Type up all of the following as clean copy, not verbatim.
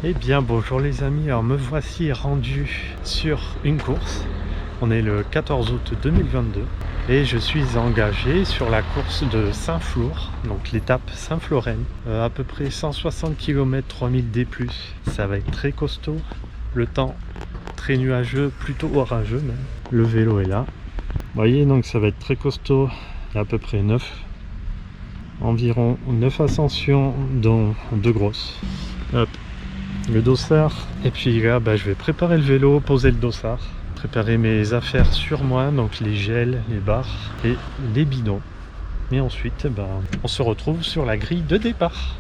Eh bien bonjour les amis, alors me voici rendu sur une course. On est le 14 août 2022 et je suis engagé sur la course de Saint-Flour, donc l'étape Saint-Floren, à peu près 160 km 3000 D+. Ça va être très costaud, le temps très nuageux, plutôt orageux même. Le vélo est là. Vous voyez, donc ça va être très costaud, il y a à peu près environ 9 ascensions dont 2 grosses. Hop. Le dossard, et puis là je vais préparer le vélo, poser le dossard, préparer mes affaires sur moi, donc les gels, les barres et les bidons. Et ensuite on se retrouve sur la grille de départ.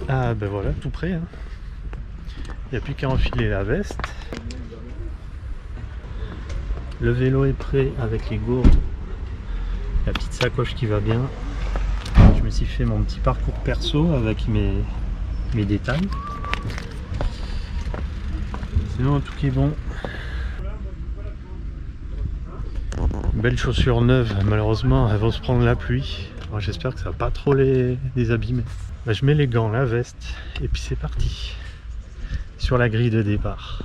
Ah voilà, tout prêt, hein. Il n'y a plus qu'à enfiler la veste. Le vélo est prêt avec les gourdes, la petite sacoche qui va bien. Je me suis fait mon petit parcours perso avec mes détails. Sinon tout qui est bon. Belles chaussures neuves, malheureusement elles vont se prendre la pluie. J'espère que ça va pas trop les abîmer. Je mets les gants, la veste et puis c'est parti sur la grille de départ.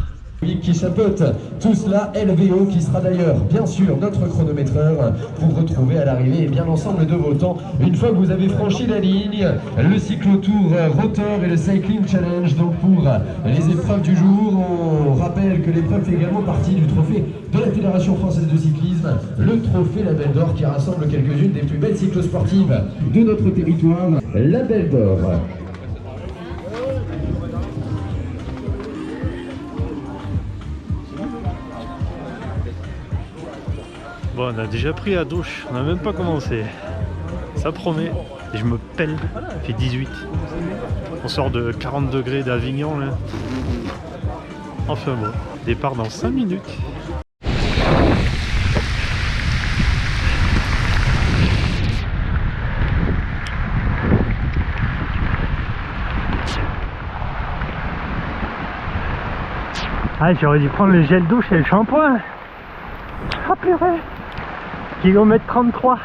Qui chapeaute tout cela, LVO qui sera d'ailleurs bien sûr notre chronométreur pour retrouver à l'arrivée bien l'ensemble de vos temps. Une fois que vous avez franchi la ligne, le cyclotour Rotor et le Cycling Challenge. Donc pour les épreuves du jour, on rappelle que l'épreuve fait également partie du trophée de la Fédération Française de Cyclisme, le trophée Label d'Or qui rassemble quelques-unes des plus belles cyclosportives de notre territoire, Label d'Or. Bon, on a déjà pris la douche, on n'a même pas commencé. Ça promet. Et je me pèle, il fait 18. On sort de 40 degrés d'Avignon là. Enfin bon, départ dans 5 minutes. Ah, j'aurais dû prendre le gel douche et le shampoing. Ah purée. Kilomètre 33.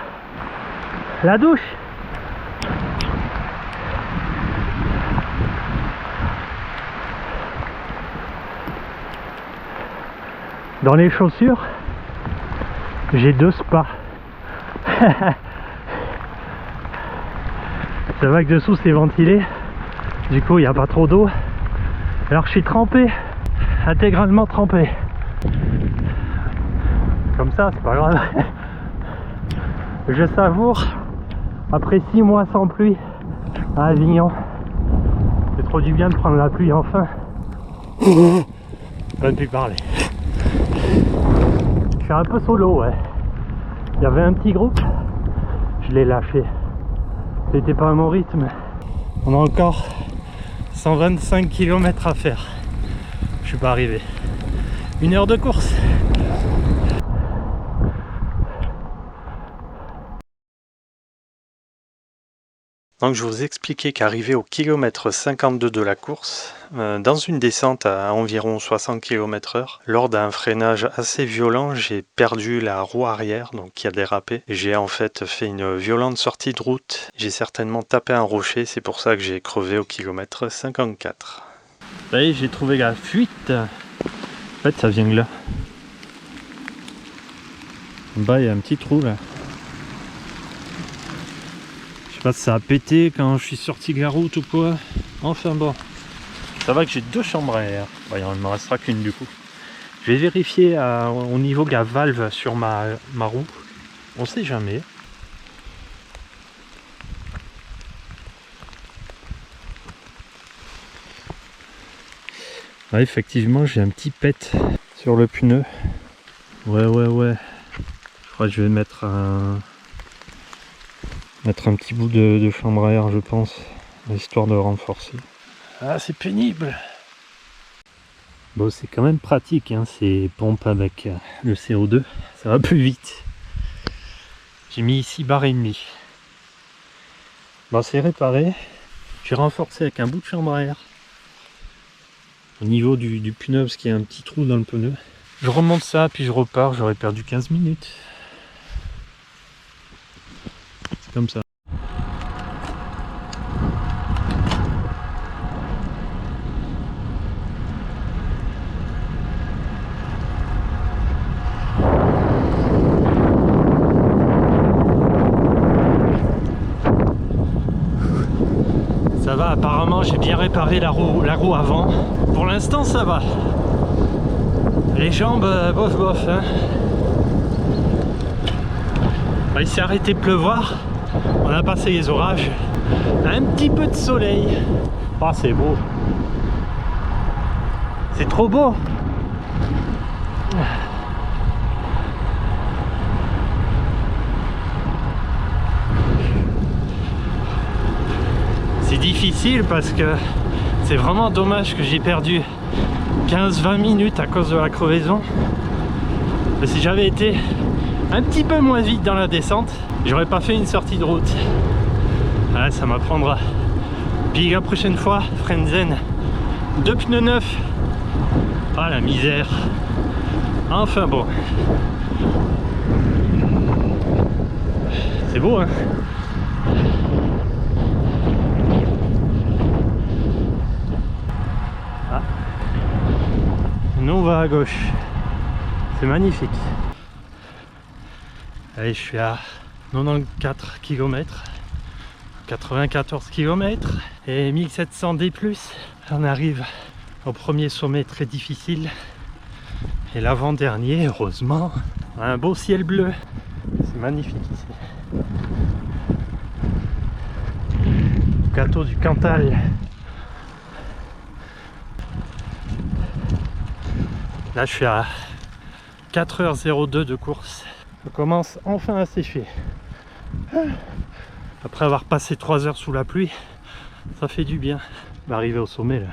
La douche. Dans les chaussures, j'ai 2 spas. C'est vrai que dessous c'est ventilé. Du coup il n'y a pas trop d'eau. Alors je suis trempé. Intégralement trempé. Comme ça, c'est pas grave. Je savoure après 6 mois sans pluie à Avignon. C'est trop du bien de prendre la pluie enfin. Je ne plus parler. Je suis un peu solo, ouais. Il y avait un petit groupe, je l'ai lâché. C'était pas à mon rythme. On a encore 125 km à faire. Je suis pas arrivé. 1 heure de course. Donc je vous expliquais qu'arrivé au kilomètre 52 de la course, dans une descente à environ 60 km/h, lors d'un freinage assez violent, j'ai perdu la roue arrière, donc qui a dérapé. J'ai en fait fait une violente sortie de route. J'ai certainement tapé un rocher, c'est pour ça que j'ai crevé au kilomètre 54. Ça y est, j'ai trouvé la fuite. En fait, ça vient de là. En bas, il y a un petit trou là. Je sais pas si ça a pété quand je suis sorti de la route ou quoi. Enfin bon, ça va que j'ai 2 chambres à air. Bon, il ne me restera qu'une du coup. Je vais vérifier au niveau de la valve sur ma roue. On sait jamais. Ouais, effectivement, j'ai un petit pet sur le pneu. Ouais. Je crois que je vais mettre un petit bout de chambre à air, je pense, histoire de renforcer. Ah, c'est pénible. Bon, c'est quand même pratique, hein, ces pompes avec le CO2, ça va plus vite. J'ai mis ici barre et demie. Bon, c'est réparé. J'ai renforcé avec un bout de chambre à air au niveau du pneu, parce qu'il y a un petit trou dans le pneu. Je remonte ça, puis je repars, j'aurais perdu 15 minutes. C'est comme ça. Ça va, apparemment j'ai bien réparé la roue avant. Pour l'instant ça va. Les jambes, bof bof. Hein. Bah, il s'est arrêté de pleuvoir. On a passé les orages. Un petit peu de soleil. Ah, c'est beau. C'est trop beau. C'est difficile parce que c'est vraiment dommage que j'ai perdu 15-20 minutes à cause de la crevaison. Mais si j'avais été un petit peu moins vite dans la descente, j'aurais pas fait une sortie de route. Ah, ça m'apprendra. Puis la prochaine fois, Frenzen, 2 pneus neufs. Ah la misère. Enfin bon. C'est beau hein. Ah. Nous on va à gauche. C'est magnifique. Allez, je suis à 94 km. 94 km et 1700 D+. On arrive au premier sommet très difficile. Et l'avant-dernier, heureusement, un beau ciel bleu. C'est magnifique ici. Gâteau du Cantal. Là, je suis à 4h02 de course. Je commence enfin à sécher. Après avoir passé 3 heures sous la pluie, ça fait du bien. On va arriver au sommet là.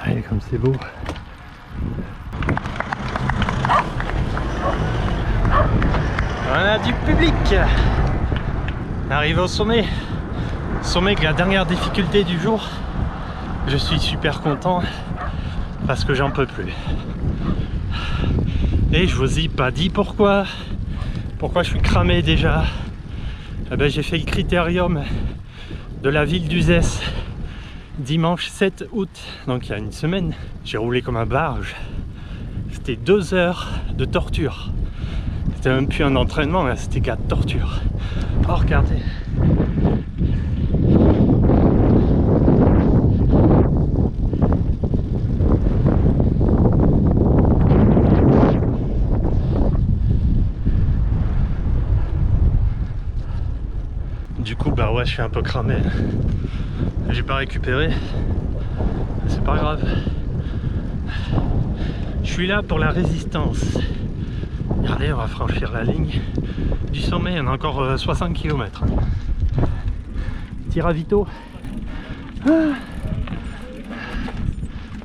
Allez, comme c'est beau. On a du public. Arrivé au sommet. Sommet que la dernière difficulté du jour. Je suis super content parce que j'en peux plus. Et je vous ai pas dit pourquoi. Pourquoi je suis cramé déjà. Eh ben, j'ai fait le critérium de la ville d'Uzès dimanche 7 août, donc il y a une semaine. J'ai roulé comme un barge. C'était 2 heures de torture. C'était même plus un entraînement, c'était de la torture. Oh, regardez. Du coup, bah ouais, je suis un peu cramé. J'ai pas récupéré. C'est pas grave. Je suis là pour la résistance. Regardez, on va franchir la ligne du sommet. On a encore 60 km. Petit ravito. Ah.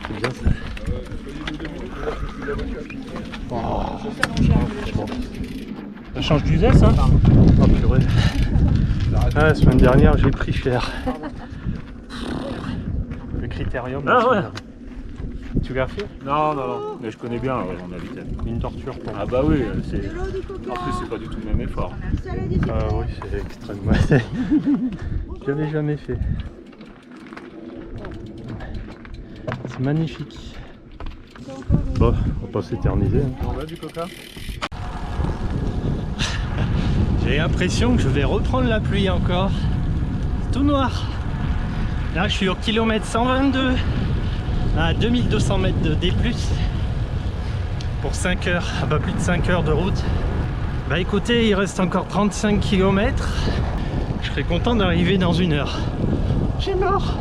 C'est bien ça. Oh. Ça change d'Uzès, hein. Oh purée. Ah, la semaine dernière, j'ai pris cher. Le critérium. Ah ouais. Tu l'as fait? Non, mais je connais bien mon habitat. Une torture pour moi. Ah bah oui, en plus c'est pas du tout le même effort. Ah oui, c'est extrêmement. Je l'avais jamais fait. C'est magnifique. Bon, on va pas s'éterniser. On va du coca? J'ai l'impression que je vais reprendre la pluie encore. C'est tout noir. Là, je suis au kilomètre 122. À 2200 mètres de D+, pour 5 heures, à pas plus de 5 heures de route. Bah écoutez, il reste encore 35 km. Je serais content d'arriver dans 1 heure. J'ai mort.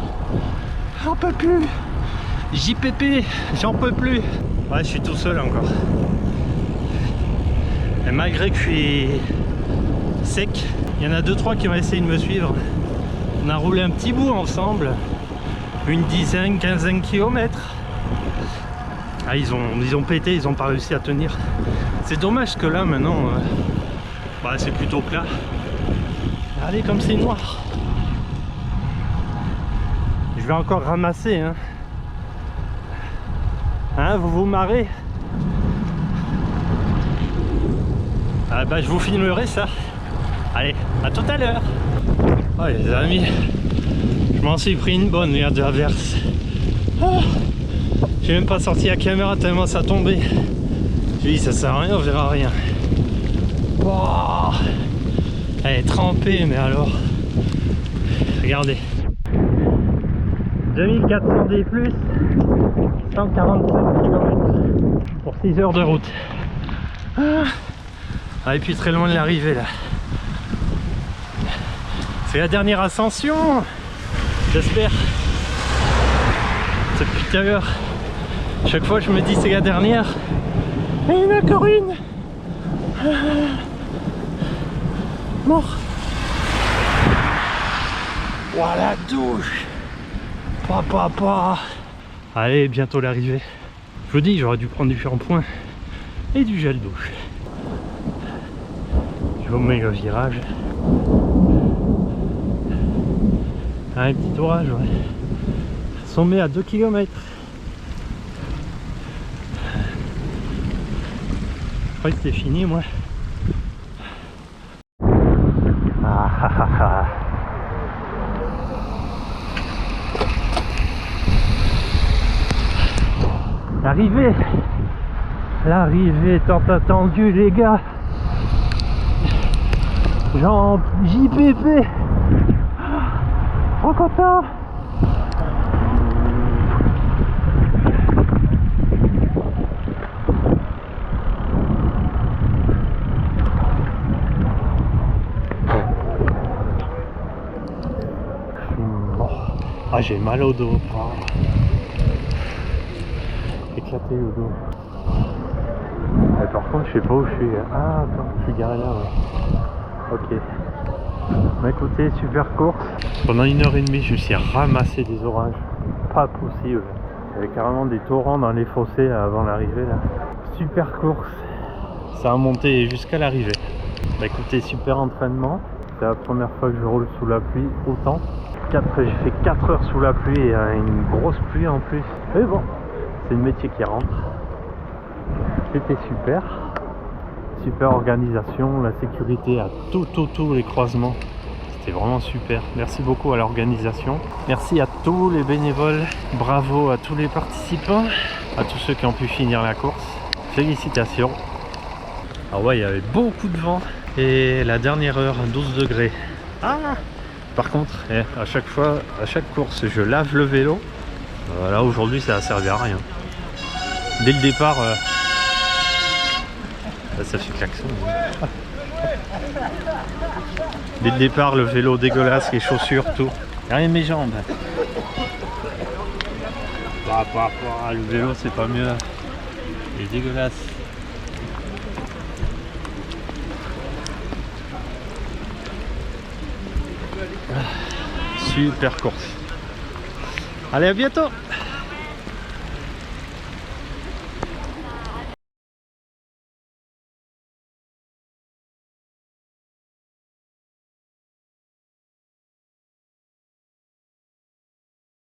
J'en peux plus. JPP, j'en peux plus. Ouais, je suis tout seul encore. Et malgré que je suis sec, il y en a 2-3 qui ont essayé de me suivre. On a roulé un petit bout ensemble. Une dizaine, quinzaine de kilomètres. Ah, ils ont pété, ils ont pas réussi à tenir. C'est dommage que là maintenant, bah, c'est plutôt plat. Regardez comme c'est noir. Je vais encore ramasser. Hein, vous vous marrez? Ah bah je vous filmerai ça. Allez, à tout à l'heure. Oh les amis, je m'en suis pris une bonne, regarde l'averse. Ah, j'ai même pas sorti la caméra tellement ça tombait. J'ai dit ça sert à rien, on verra rien. Wow. Elle est trempée, mais alors regardez, 2400 D+, 145 km pour 6 heures de route. Ah, et puis très loin de l'arrivée là. C'est la dernière ascension, j'espère. C'est depuis tout à l'heure. Chaque fois je me dis c'est la dernière. Et il y en a encore une. Mort. Voilà, douche. Papa. Allez, bientôt l'arrivée. Je vous dis, j'aurais dû prendre du shampoing et du gel douche. Je vous mets le virage. Un petit orage, ouais. Sommet à 2 km. Je croyais que c'était fini, moi. L'arrivée tant attendue, les gars. Jean JPP. Trop content. Ah, j'ai mal au dos. Éclaté le dos. Par contre, je sais pas où je suis. Ah, attends, je suis garé là, ouais. Ok. Bah écoutez, super course. Pendant 1h30, je me suis ramassé des orages. Pas possible. Il y avait carrément des torrents dans les fossés avant l'arrivée là. Super course. Ça a monté jusqu'à l'arrivée. Bah écoutez, super entraînement. C'est la première fois que je roule sous la pluie autant. J'ai fait 4 heures sous la pluie et une grosse pluie en plus. Mais bon, c'est le métier qui rentre. C'était super. Super organisation, la sécurité à tous les croisements. C'était vraiment super. Merci beaucoup à l'organisation. Merci à tous les bénévoles. Bravo à tous les participants. À tous ceux qui ont pu finir la course. Félicitations. Alors ouais, il y avait beaucoup de vent. Et la dernière heure, 12 degrés. Ah! Par contre, à chaque course, je lave le vélo. Là aujourd'hui, ça a servi à rien. Dès le départ, ça fait klaxon. Dès le départ, le vélo dégueulasse, les chaussures, tout. Rien mes jambes. Le vélo, c'est pas mieux. Il est dégueulasse. Super course. Allez, à bientôt.